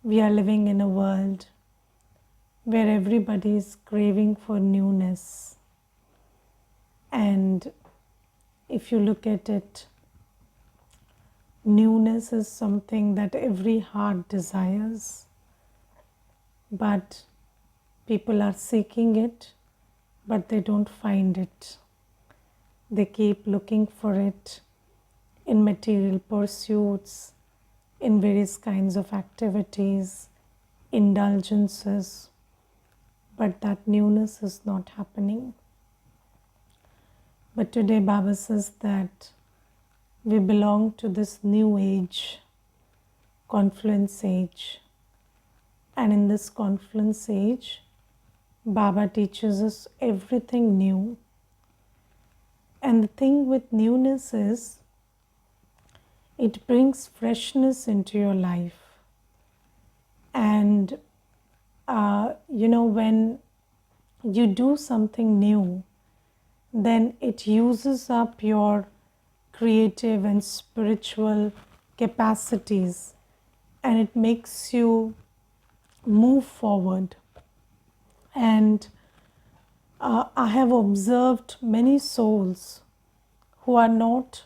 We are living in a world where everybody is craving for newness. And if you look at it, newness is something that every heart desires, but people are seeking it, but they don't find it. They keep looking for it in material pursuits, in various kinds of activities, indulgences, but that newness is not happening. But today Baba says that we belong to this new age, confluence age. And in this confluence age, Baba teaches us everything new. And the thing with newness is, it brings freshness into your life. And when you do something new, then it uses up your creative and spiritual capacities, and it makes you move forward. And I have observed many souls who are not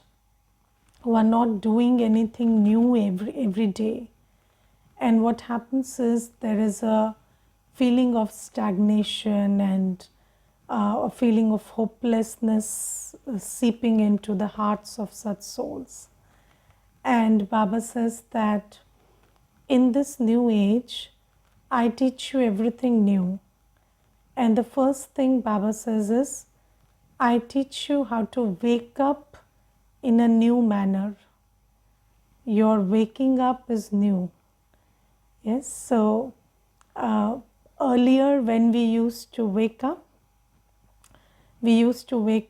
doing anything new every day. And what happens is there is a feeling of stagnation and a feeling of hopelessness seeping into the hearts of such souls. And Baba says that in this new age, I teach you everything new. And the first thing Baba says is, I teach you how to wake up in a new manner. Your waking up is new. Yes, so earlier when we used to wake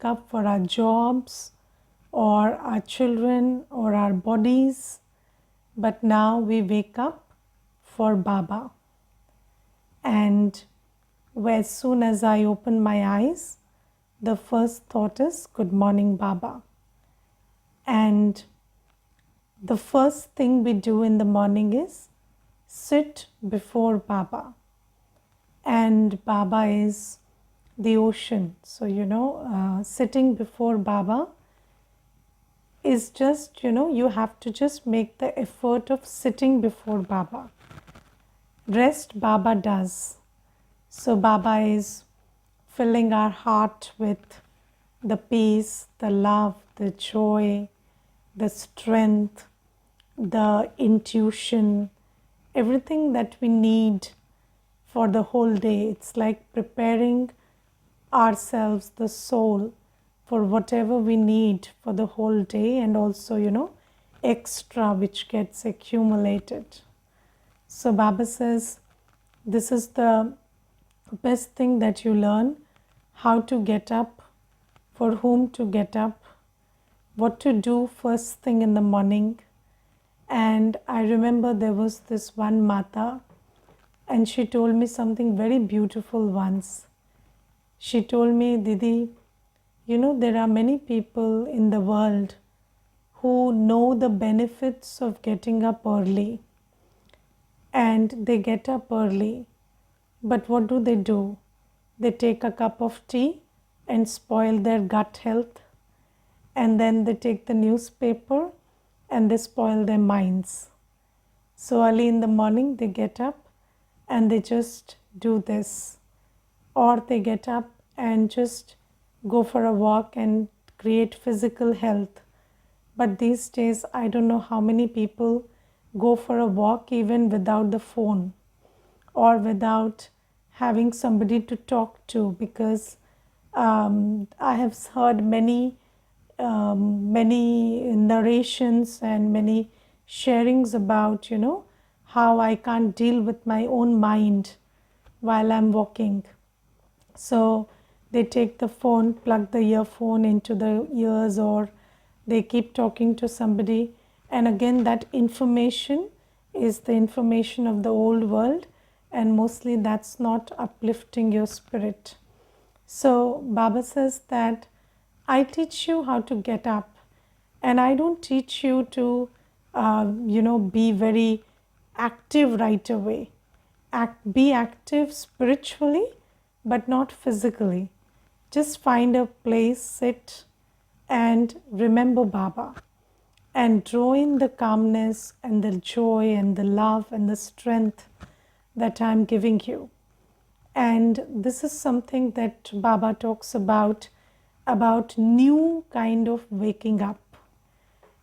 up for our jobs or our children or our bodies, but now we wake up for Baba. And as soon as I open my eyes, the first thought is, good morning, Baba. And the first thing we do in the morning is sit before Baba. And Baba is the ocean. So, sitting before Baba is just, you have to just make the effort of sitting before Baba. Rest Baba does. So Baba is filling our heart with the peace, the love, the joy, the strength, the intuition, everything that we need for the whole day. It's like preparing ourselves, the soul, for whatever we need for the whole day, and also, extra which gets accumulated. So Baba says, this is the best thing that you learn, how to get up, for whom to get up, what to do first thing in the morning. And I remember there was this one Mata, and she told me something very beautiful once. She told me, Didi, there are many people in the world who know the benefits of getting up early. And they get up early. But what do? They take a cup of tea and spoil their gut health. And then they take the newspaper and they spoil their minds. So early in the morning they get up and they just do this. Or they get up and just go for a walk and create physical health. But these days I don't know how many people go for a walk even without the phone or without having somebody to talk to, because I have heard many narrations and many sharings about, how I can't deal with my own mind while I'm walking. So they take the phone, plug the earphone into the ears, or they keep talking to somebody. And again, that information is the information of the old world, and mostly that's not uplifting your spirit. So Baba says that I teach you how to get up, and I don't teach you to, be very active right away. Be active spiritually, but not physically. Just find a place, sit, and remember Baba. And draw in the calmness and the joy and the love and the strength that I'm giving you. And this is something that Baba talks about new kind of waking up.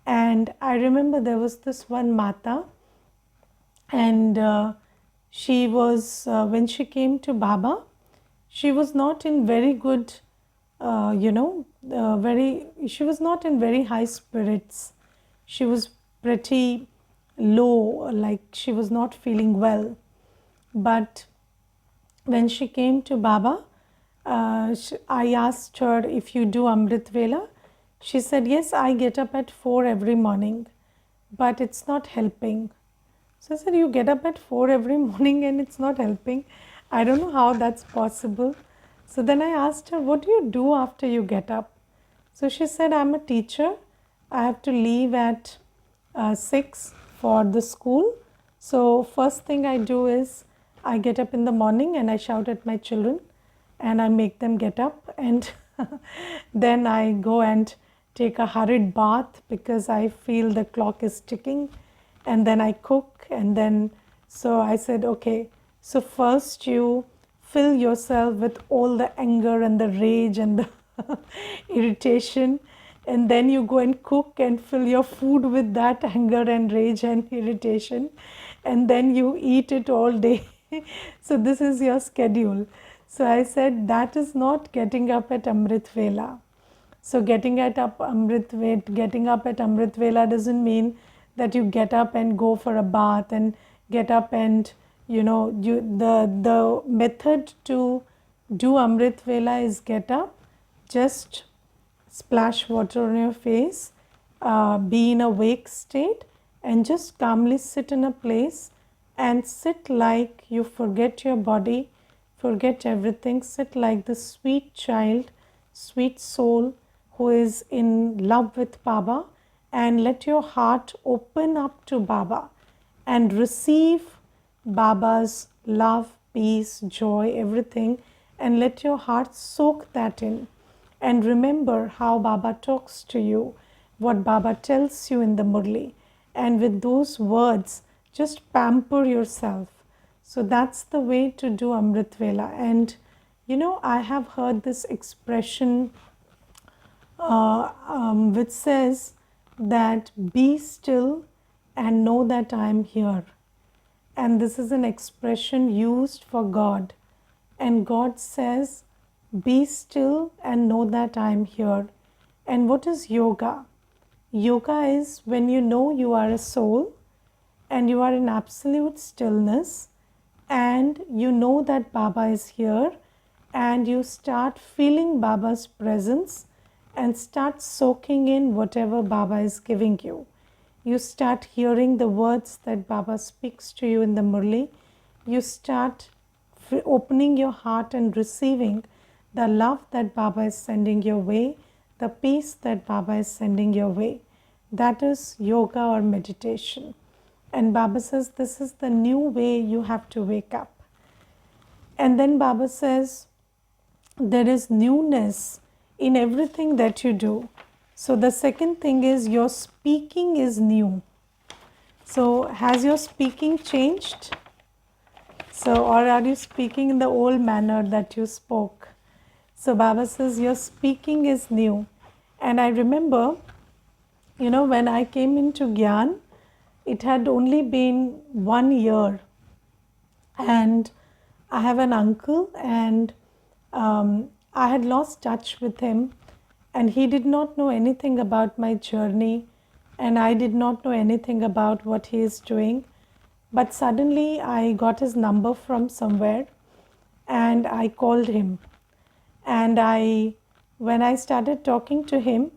And I remember there was this one Mata, and she was, when she came to Baba, she was not in very good, she was not in very high spirits. She was pretty low, like she was not feeling well. But when she came to Baba, I asked her, if you do Amrit Vela? She said, yes, I get up at 4 every morning, but it's not helping. So I said, you get up at 4 every morning and it's not helping? I don't know how that's possible. So then I asked her, what do you do after you get up? So she said, I'm a teacher. I have to leave at 6 for the school. So first thing I do is I get up in the morning and I shout at my children and I make them get up, and then I go and take a hurried bath because I feel the clock is ticking, and then I cook, and then so I said, okay, so first you fill yourself with all the anger and the rage and the irritation, and then you go and cook and fill your food with that anger and rage and irritation, and then you eat it all day. So this is your schedule. So I said, that is not getting up at Amrit Vela. So getting up at Amrit Vela doesn't mean that you get up and go for a bath and get up and the method to do Amrit Vela is get up, just splash water on your face, be in a wake state, and just calmly sit in a place and sit like you forget your body, forget everything. Sit like the sweet child, sweet soul who is in love with Baba, and let your heart open up to Baba and receive Baba's love, peace, joy, everything, and let your heart soak that in. And remember how Baba talks to you, what Baba tells you in the Murli, and with those words, just pamper yourself. So that's the way to do Amrit Vela. And I have heard this expression which says that be still and know that I am here. And this is an expression used for God. And God says, be still and know that I am here. And what is yoga? Yoga is when you know you are a soul and you are in absolute stillness, and you know that Baba is here, and you start feeling Baba's presence and start soaking in whatever Baba is giving you. You start hearing the words that Baba speaks to you in the Murli. You start opening your heart and receiving the love that Baba is sending your way, the peace that Baba is sending your way. That is yoga or meditation. And Baba says this is the new way you have to wake up. And then Baba says there is newness in everything that you do. So the second thing is your speaking is new. So has your speaking changed? So, or are you speaking in the old manner that you spoke? So Baba says your speaking is new. And I remember, when I came into Gyan, it had only been 1 year, and I have an uncle, and I had lost touch with him, and he did not know anything about my journey, and I did not know anything about what he is doing. But suddenly I got his number from somewhere and I called him, and when I started talking to him,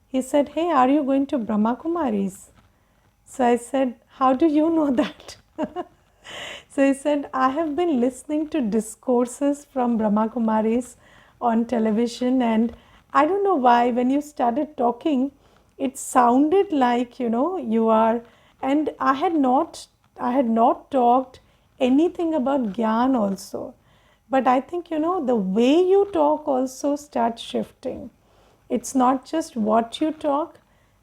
he said, hey, are you going to Brahma Kumaris? So I said, how do you know that? So he said, I have been listening to discourses from Brahma Kumaris on television, and I don't know why when you started talking, it sounded like, you are, and I I had not talked anything about Gyan also. But I think, the way you talk also starts shifting. It's not just what you talk,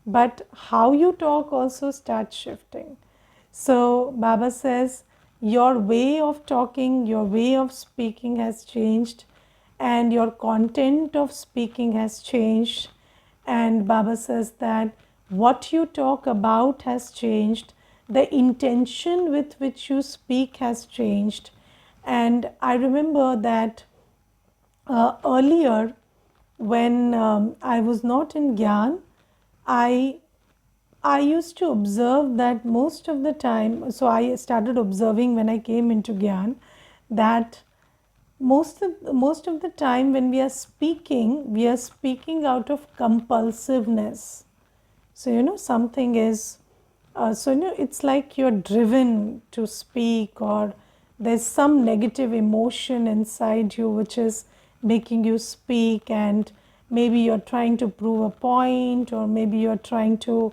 but how you talk also starts shifting. So Baba says, your way of talking, your way of speaking has changed, and your content of speaking has changed. And Baba says that what you talk about has changed, the intention with which you speak has changed. And I remember that earlier, when I was not in Gyan, I I used to observe that most of the time, so I started observing when I came into Gyan, that most of the time when we are speaking out of compulsiveness. So, something is, it's like you're driven to speak, or there's some negative emotion inside you which is making you speak, and maybe you're trying to prove a point, or maybe you're trying to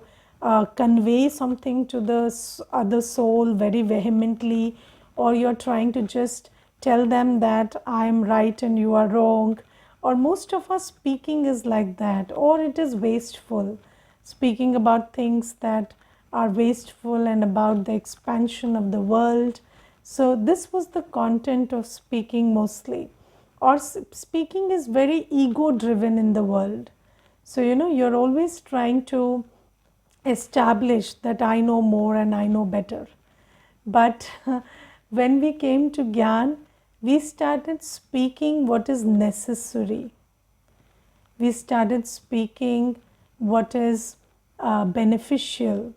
convey something to the other soul very vehemently, or you're trying to just tell them that I'm right and you are wrong. Or most of us speaking is like that, or it is wasteful, speaking about things that are wasteful and about the expansion of the world. So, this was the content of speaking mostly. Or speaking is very ego driven in the world. So, you're always trying to establish that I know more and I know better. But when we came to Gyan, we started speaking what is necessary. We started speaking what is beneficial,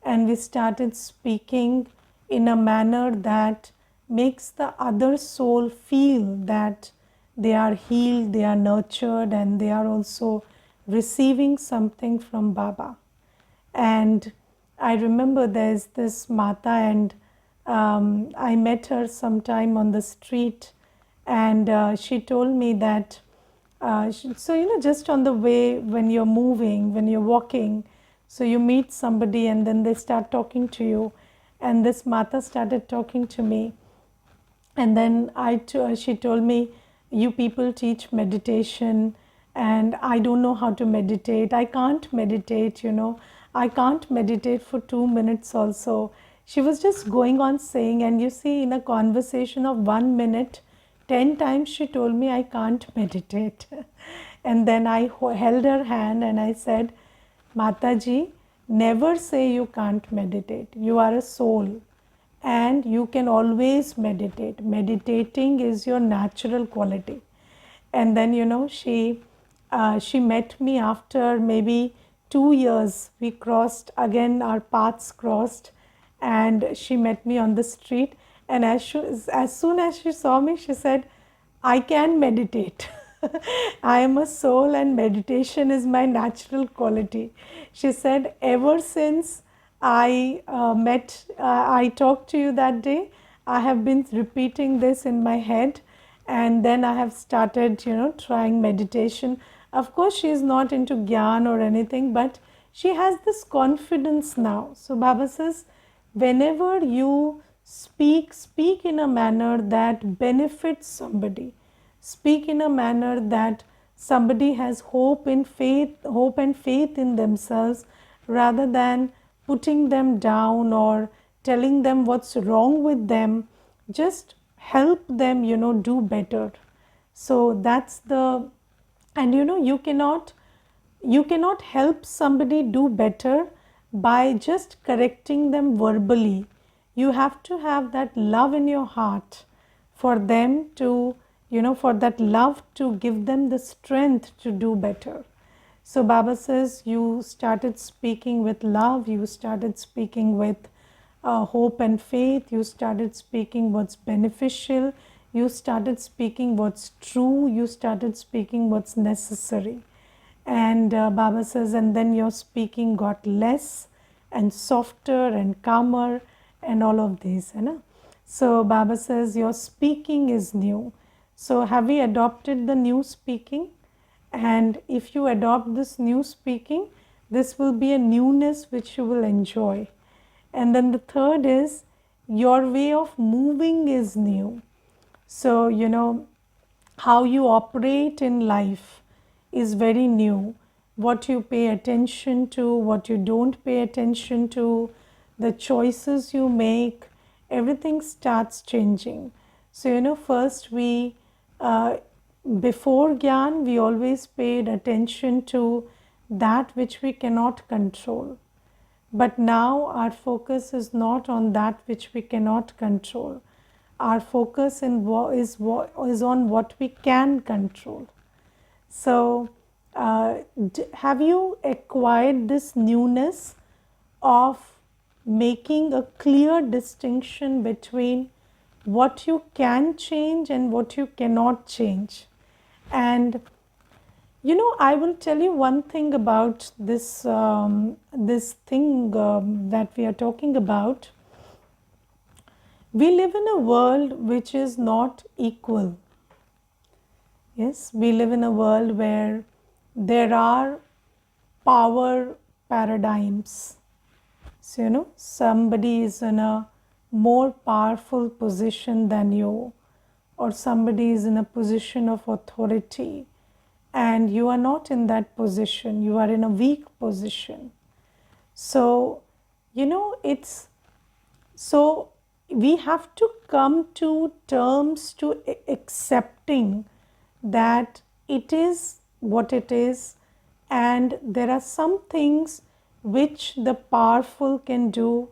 and we started speaking in a manner that makes the other soul feel that they are healed, they are nurtured, and they are also receiving something from Baba. And I remember there's this Mata, and I met her sometime on the street, and she told me that so, just on the way, when you're moving, when you're walking, so you meet somebody and then they start talking to you. And this Mata started talking to me. And then she told me, you people teach meditation, and I don't know how to meditate. I can't meditate, I can't meditate for 2 minutes also. She was just going on saying, and you see, in a conversation of 1 minute, 10 times she told me I can't meditate. And then I held her hand and I said, Mataji, never say you can't meditate. You are a soul and you can always meditate. Meditating is your natural quality. And then, she met me after maybe 2 years. We crossed again, our paths crossed, and she met me on the street. And as soon as she saw me, she said, I can meditate. I am a soul and meditation is my natural quality. She said, ever since I talked to you that day, I have been repeating this in my head, and then I have started, trying meditation. Of course, she is not into Gyan or anything, but she has this confidence now. So Baba says, whenever you speak in a manner that benefits somebody. Speak in a manner that somebody has hope and faith in themselves, rather than putting them down or telling them what's wrong with them. Just help them, do better. So that's the, and you cannot help somebody do better by just correcting them verbally. You have to have that love in your heart for them to, for that love to give them the strength to do better. So Baba says, you started speaking with love, you started speaking with hope and faith, you started speaking what's beneficial, you started speaking what's true, you started speaking what's necessary. And Baba says, and then your speaking got less and softer and calmer and all of these. So Baba says, your speaking is new. So have we adopted the new speaking? And if you adopt this new speaking, this will be a newness which you will enjoy. And then the third is, your way of moving is new. So, how you operate in life is very new. What you pay attention to, what you don't pay attention to, the choices you make, everything starts changing. So, first uh, before Gyan, we always paid attention to that which we cannot control. But now our focus is not on that which we cannot control. Our focus is on what we can control. So, have you acquired this newness of making a clear distinction between what you can change and what you cannot change? And I will tell you one thing about this thing that we are talking about. We live in a world which is not equal. Yes, we live in a world where there are power paradigms. So, somebody is in a more powerful position than you, or somebody is in a position of authority, and you are not in that position, you are in a weak position. So, it's so we have to come to terms to accepting that it is what it is, and there are some things which the powerful can do,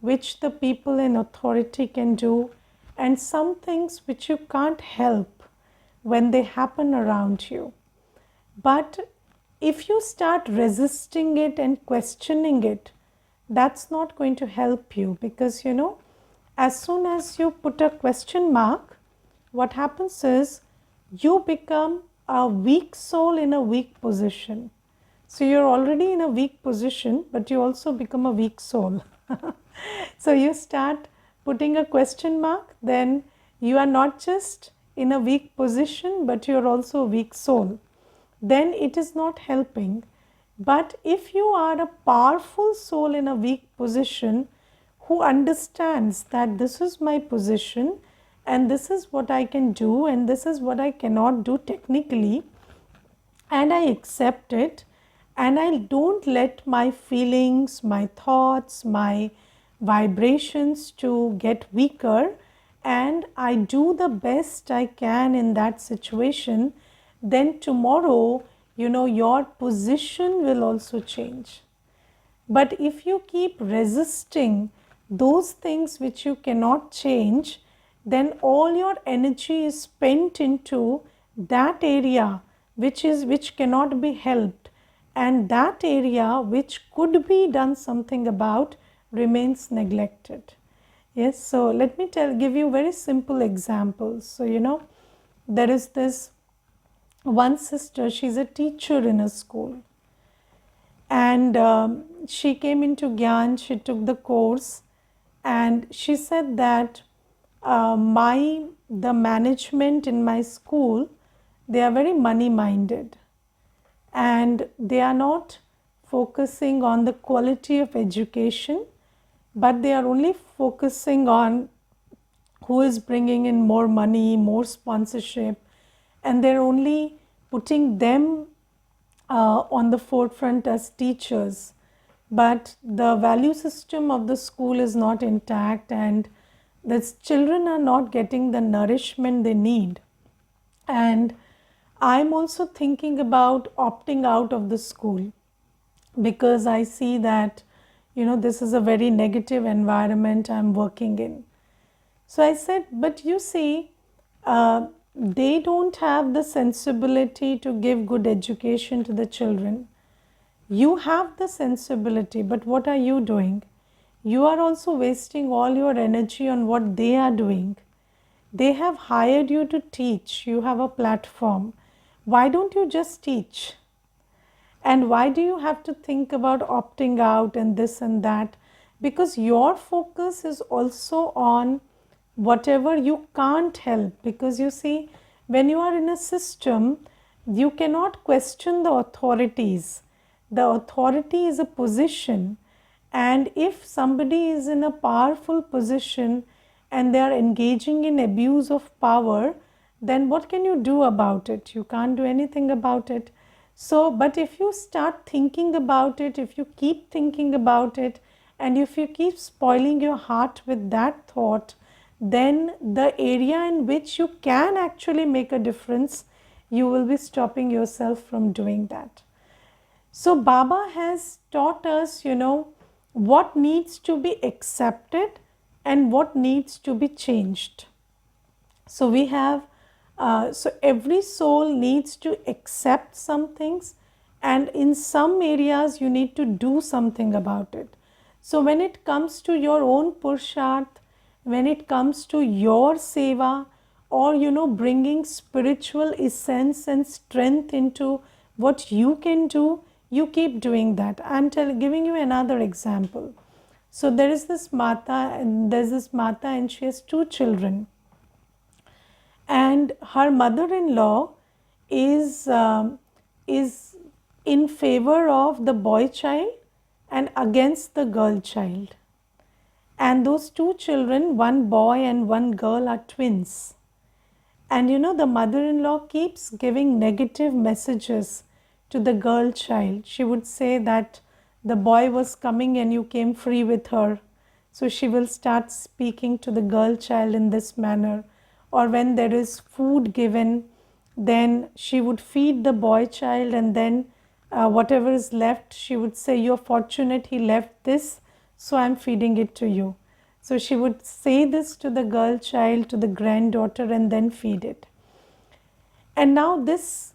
which the people in authority can do, and some things which you can't help when they happen around you. But if you start resisting it and questioning it, that's not going to help you, because as soon as you put a question mark, what happens is you become a weak soul in a weak position. So you're already in a weak position, but you also become a weak soul. So you start putting a question mark, then you are not just in a weak position, but you're also a weak soul. Then it is not helping. But if you are a powerful soul in a weak position, who understands that this is my position and this is what I can do and this is what I cannot do technically, and I accept it, and I don't let my feelings, my thoughts, my vibrations to get weaker, and I do the best I can in that situation, then tomorrow, your position will also change. But if you keep resisting those things which you cannot change, then all your energy is spent into that area which cannot be helped, and that area which could be done something about remains neglected. Yes, so let me give you very simple examples. So there is this one sister, she's a teacher in a school, and she came into Gyan, she took the course, and she said that the management in my school, they are very money minded, and they are not focusing on the quality of education, but they are only focusing on who is bringing in more money, more sponsorship, and they're only putting them on the forefront as teachers. But the value system of the school is not intact, and the children are not getting the nourishment they need. And I'm also thinking about opting out of the school, because I see that this is a very negative environment I'm working in. So I said, but you see, they don't have the sensibility to give good education to the children. You have the sensibility, but what are you doing? You are also wasting all your energy on what they are doing. They have hired you to teach, you have a platform. Why don't you just teach? And why do you have to think about opting out and this and that? Because your focus is also on whatever you can't help. Because you see, when you are in a system, you cannot question the authorities. The authority is a position, And if somebody is in a powerful position and they are engaging in abuse of power, then what can you do about it? You can't do anything about it. So, but if you start thinking about it, if you keep thinking about it, and if you keep spoiling your heart with that thought, then the area in which you can actually make a difference, you will be stopping yourself from doing that. So Baba has taught us, what needs to be accepted and what needs to be changed. So we have, so every soul needs to accept some things, and in some areas you need to do something about it. So when it comes to your own Pursharth, when it comes to your seva, or bringing spiritual essence and strength into what you can do, you keep doing that. I'm giving you another example. So there's this Mata and she has two children, and her mother-in-law is in favor of the boy child and against the girl child. And those two children, one boy and one girl, are twins. And the mother-in-law keeps giving negative messages to the girl child. She would say that the boy was coming and you came free with her. So she will start speaking to the girl child in this manner. Or when there is food given, then she would feed the boy child, and then whatever is left, she would say, "You're fortunate he left this, so I'm feeding it to you." So she would say this to the girl child, to the granddaughter, and then feed it. And now this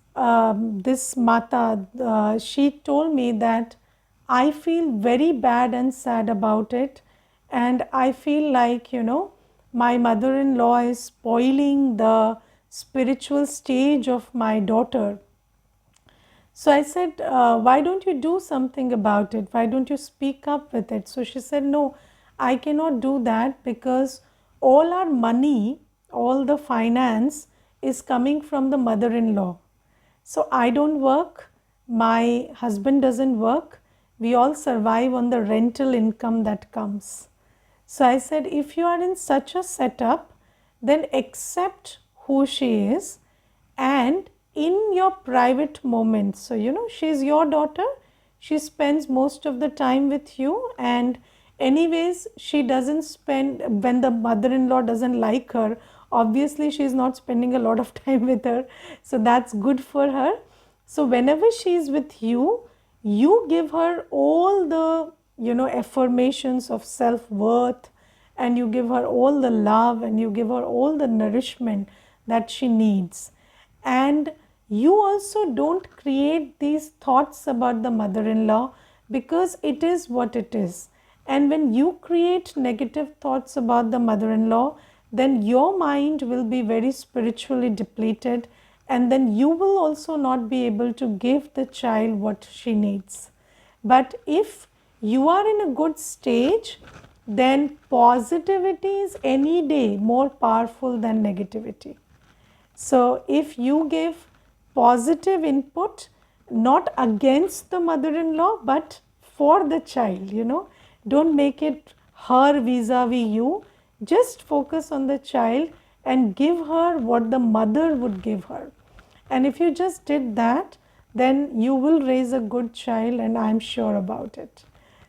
Mata, she told me that I feel very bad and sad about it, and I feel like, my mother-in-law is spoiling the spiritual stage of my daughter. So I said, why don't you do something about it? Why don't you speak up with it? So she said, no, I cannot do that because all our money, all the finance is coming from the mother-in-law. So I don't work, my husband doesn't work, we all survive on the rental income that comes. So I said, if you are in such a setup, then accept who she is, and in your private moments, so she's your daughter, she spends most of the time with you, and anyways she doesn't spend, when the mother-in-law doesn't like her, obviously she is not spending a lot of time with her, so that's good for her. So whenever she is with you, you give her all the affirmations of self-worth, and you give her all the love, and you give her all the nourishment that she needs. And you also don't create these thoughts about the mother-in-law, because it is what it is. And when you create negative thoughts about the mother-in-law, then your mind will be very spiritually depleted, and then you will also not be able to give the child what she needs. But if you are in a good stage, then positivity is any day more powerful than negativity. So if you give positive input, not against the mother-in-law, but for the child, don't make it her vis-a-vis you, just focus on the child and give her what the mother would give her. And if you just did that, then you will raise a good child, and I'm sure about it.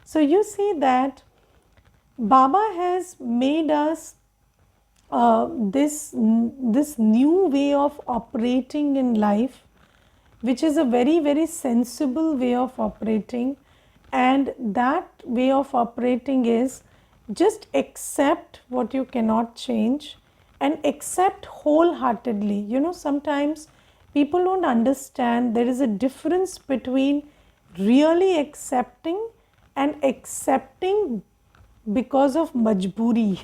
So you see that Baba has made us this new way of operating in life, which is a very, very sensible way of operating. And that way of operating is just accept what you cannot change, and accept wholeheartedly. Sometimes people don't understand there is a difference between really accepting and accepting because of majburi.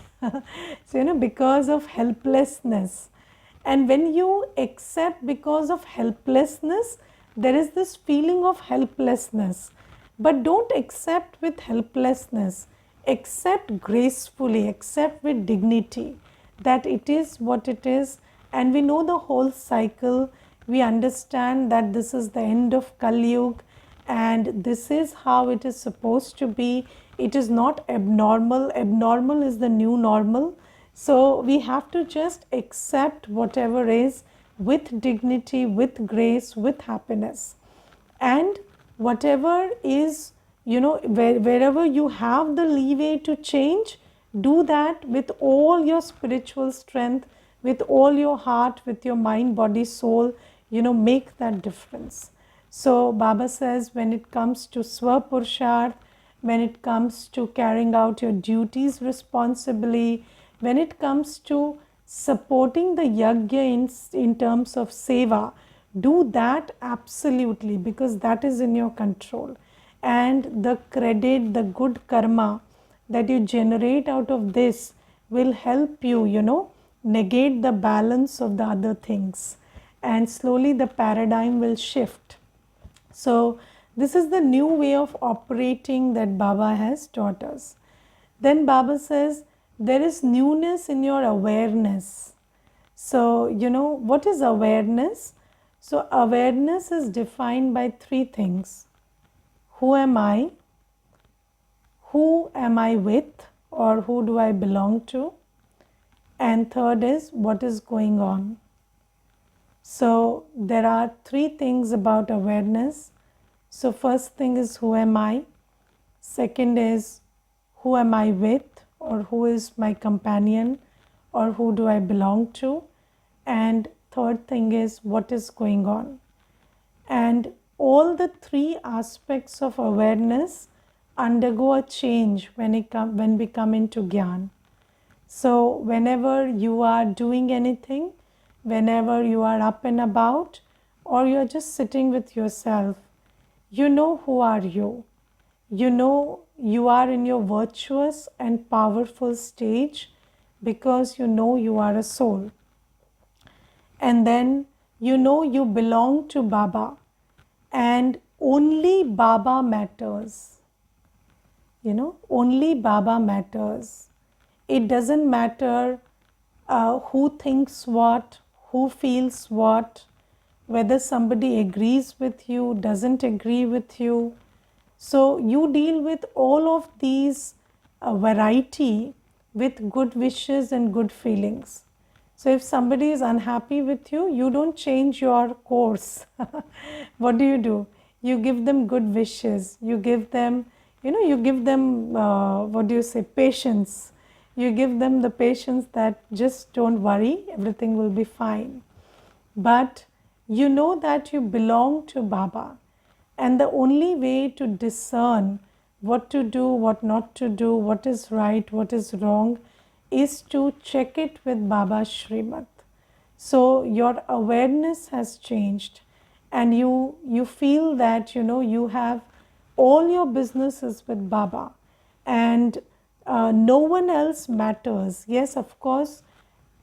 So because of helplessness. And when you accept because of helplessness, there is this feeling of helplessness. But don't accept with helplessness. Accept gracefully, accept with dignity that it is what it is, and we know the whole cycle. We understand that this is the end of Kali Yuga, and this is how it is supposed to be. It is not abnormal. Abnormal is the new normal. So we have to just accept whatever is with dignity, with grace, with happiness. And whatever is, wherever you have the leeway to change, do that with all your spiritual strength, with all your heart, with your mind, body, soul, make that difference. So Baba says, when it comes to Swapurusharth, when it comes to carrying out your duties responsibly, when it comes to supporting the yajna in terms of seva, do that absolutely, because that is in your control. And the credit, the good karma that you generate out of this will help you, negate the balance of the other things. And slowly the paradigm will shift. So this is the new way of operating that Baba has taught us. Then Baba says, there is newness in your awareness. So, what is awareness? So awareness is defined by three things. Who am I? Who am I with? Or who do I belong to? And third is, what is going on? So there are three things about awareness. So first thing is, who am I? Second is, who am I with? Or who is my companion? Or who do I belong to? And third thing is, what is going on? And all the three aspects of awareness undergo a change when we come into Gyan. So whenever you are doing anything, whenever you are up and about, or you're just sitting with yourself, who are you. You are in your virtuous and powerful stage, because you are a soul. And then you belong to Baba, and only Baba matters. Only Baba matters. It doesn't matter who thinks what, who feels what, whether somebody agrees with you, doesn't agree with you. So you deal with all of these variety with good wishes and good feelings. So if somebody is unhappy with you, you don't change your course. What do? You give them good wishes. You give them, patience. You give them the patience that just don't worry, everything will be fine. But you know that you belong to Baba. And the only way to discern what to do, what not to do, what is right, what is wrong, is to check it with Baba's Srimad. So your awareness has changed, and you feel that you have all your businesses with Baba, and no one else matters. Yes, of course,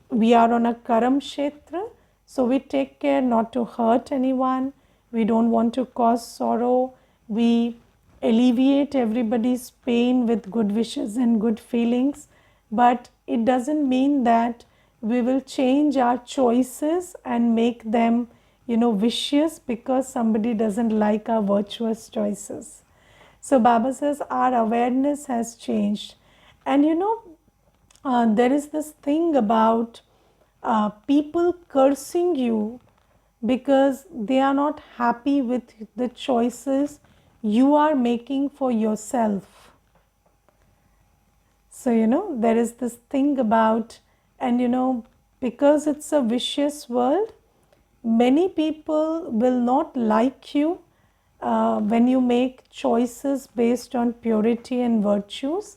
we are on a Karam Kshetra, so we take care not to hurt anyone. We don't want to cause sorrow. We alleviate everybody's pain with good wishes and good feelings. But it doesn't mean that we will change our choices and make them, vicious because somebody doesn't like our virtuous choices. So Baba says our awareness has changed. And there is this thing about people cursing you because they are not happy with the choices you are making for yourself. So, there is this thing about, and because it's a vicious world, many people will not like you when you make choices based on purity and virtues,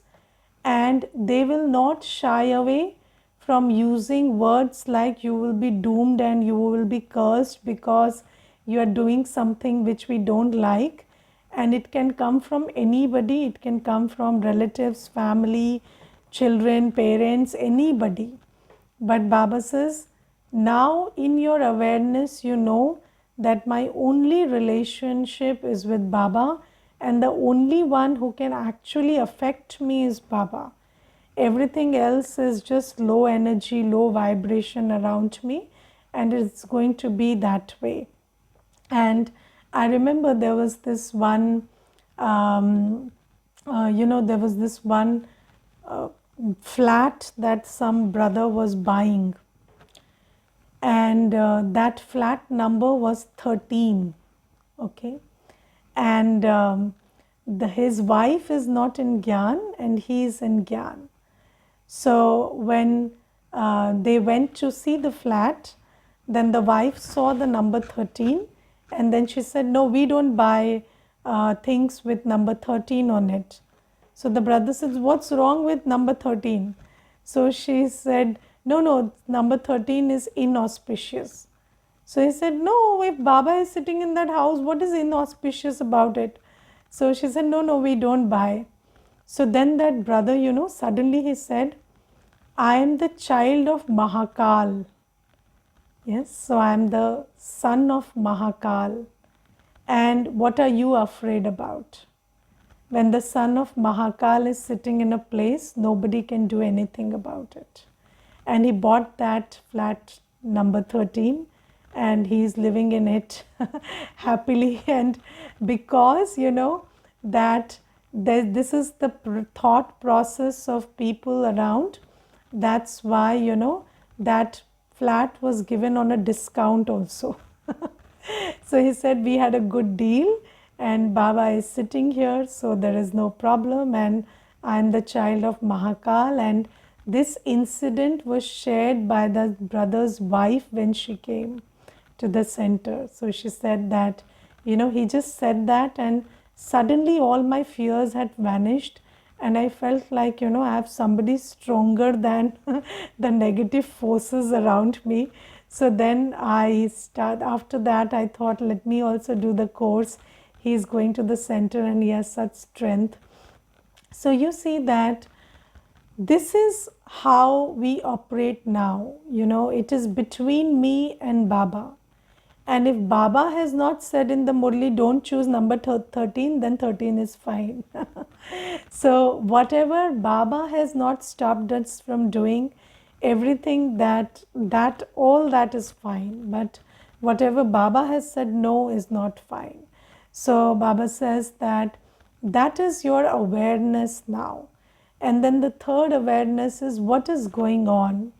and they will not shy away from using words like you will be doomed and you will be cursed because you are doing something which we don't like. And it can come from anybody, it can come from relatives, family, children, parents, anybody. But Baba says, now in your awareness, that my only relationship is with Baba, and the only one who can actually affect me is Baba. Everything else is just low energy, low vibration around me, and it's going to be that way. And I remember there was this one there was this one uh, flat that some brother was buying, and that flat number was 13. Okay, and his wife is not in Gyan and he is in Gyan. So when they went to see the flat, then the wife saw the number 13, and then she said, no, we don't buy things with number 13 on it. So the brother says, what's wrong with number 13? So she said, no, number 13 is inauspicious. So he said, no, if Baba is sitting in that house, what is inauspicious about it? So she said, no, we don't buy. So then that brother, suddenly he said, I am the child of Mahakal. Yes, so I am the son of Mahakal. And what are you afraid about? When the son of Mahakal is sitting in a place, nobody can do anything about it. And he bought that flat number 13 and he's living in it happily. And because, that this is the thought process of people around, that's why, that flat was given on a discount also. So he said, we had a good deal and Baba is sitting here, so there is no problem, and I'm the child of Mahakal. And this incident was shared by the brother's wife when she came to the center. So she said that, he just said that and suddenly all my fears had vanished, and I felt like, I have somebody stronger than the negative forces around me. So then after that I thought, let me also do the course. He's going to the center and he has such strength. So you see that this is how we operate now. It is between me and Baba. And if Baba has not said in the Murli, don't choose number 13, then 13 is fine. So whatever Baba has not stopped us from doing, everything all that is fine. But whatever Baba has said no is not fine. So Baba says that is your awareness now. And then the third awareness is what is going on.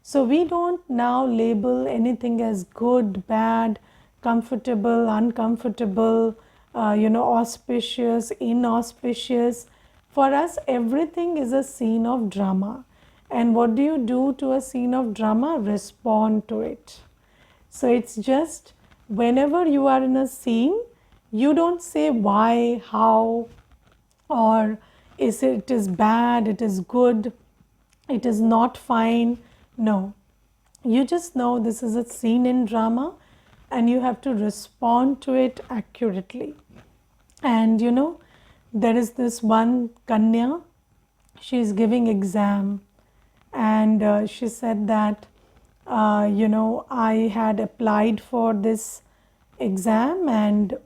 So we don't now label anything as good, bad, comfortable, uncomfortable, auspicious, inauspicious. For us, everything is a scene of drama. And what do you do to a scene of drama? Respond to it. So it's just whenever you are in a scene, you don't say why, how, or it is bad, it is good, it is not fine. No, you just know this is a scene in drama and you have to respond to it accurately. And there is this one Kanya, she is giving exam, and she said that I had applied for this exam and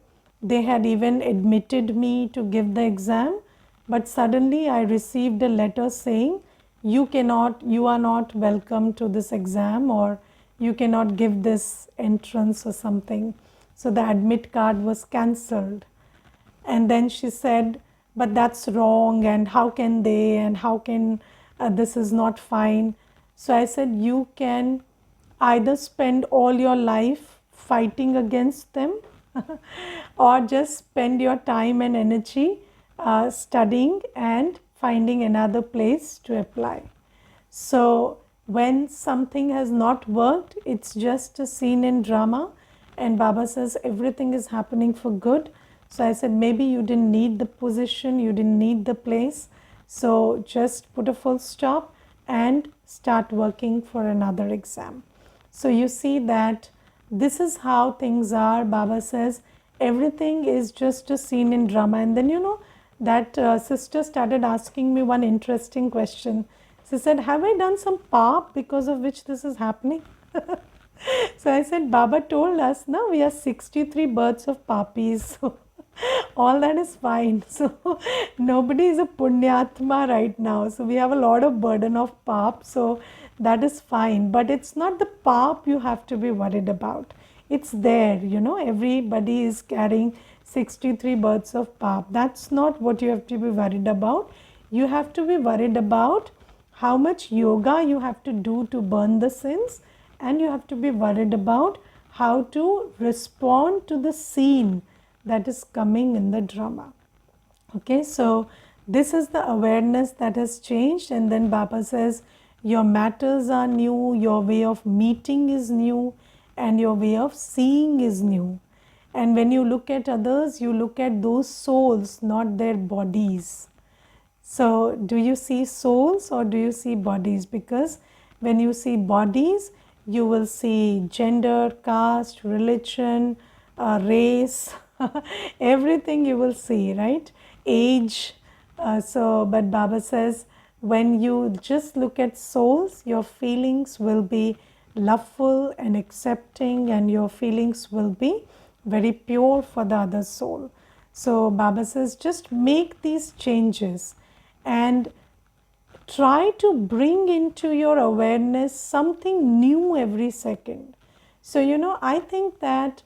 they had even admitted me to give the exam, but suddenly I received a letter saying you are not welcome to this exam, or you cannot give this entrance or something. So the admit card was cancelled. And then she said, but that's wrong, and how can they, and how can this is not fine. So I said, you can either spend all your life fighting against them or just spend your time and energy studying and finding another place to apply. So when something has not worked, it's just a scene in drama, and Baba says everything is happening for good. So I said, maybe you didn't need the position, you didn't need the place, so just put a full stop and start working for another exam. So you see that this is how things are. Baba says everything is just a scene in drama. And then that sister started asking me one interesting question. She said, have I done some paap because of which this is happening? So I said, Baba told us, no, we are 63 births of papis. So all that is fine. So nobody is a punyatma right now. So we have a lot of burden of paap. So that is fine. But it's not the paap you have to be worried about. It's there, everybody is carrying 63 births of Pap. That's not what you have to be worried about. You have to be worried about how much yoga you have to do to burn the sins, and you have to be worried about how to respond to the scene that is coming in the drama. Okay, so this is the awareness that has changed, and then Baba says your matters are new, your way of meeting is new, and your way of seeing is new. And when you look at others, you look at those souls, not their bodies. So, do you see souls or do you see bodies? Because when you see bodies, you will see gender, caste, religion, race, everything you will see, right? Age. But Baba says, when you just look at souls, your feelings will be loveful and accepting, and your feelings will be very pure for the other soul. So Baba says, just make these changes and try to bring into your awareness something new every second. So, I think that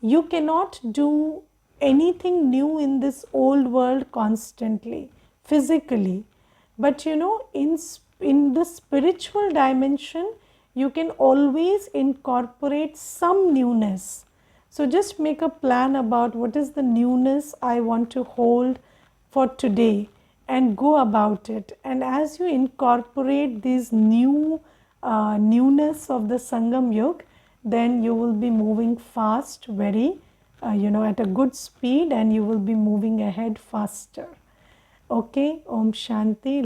you cannot do anything new in this old world constantly, physically. But, in the spiritual dimension, you can always incorporate some newness. So, just make a plan about what is the newness I want to hold for today, and go about it. And as you incorporate these newness of the Sangam Yug, then you will be moving fast, very at a good speed, and you will be moving ahead faster. Okay, Om Shanti.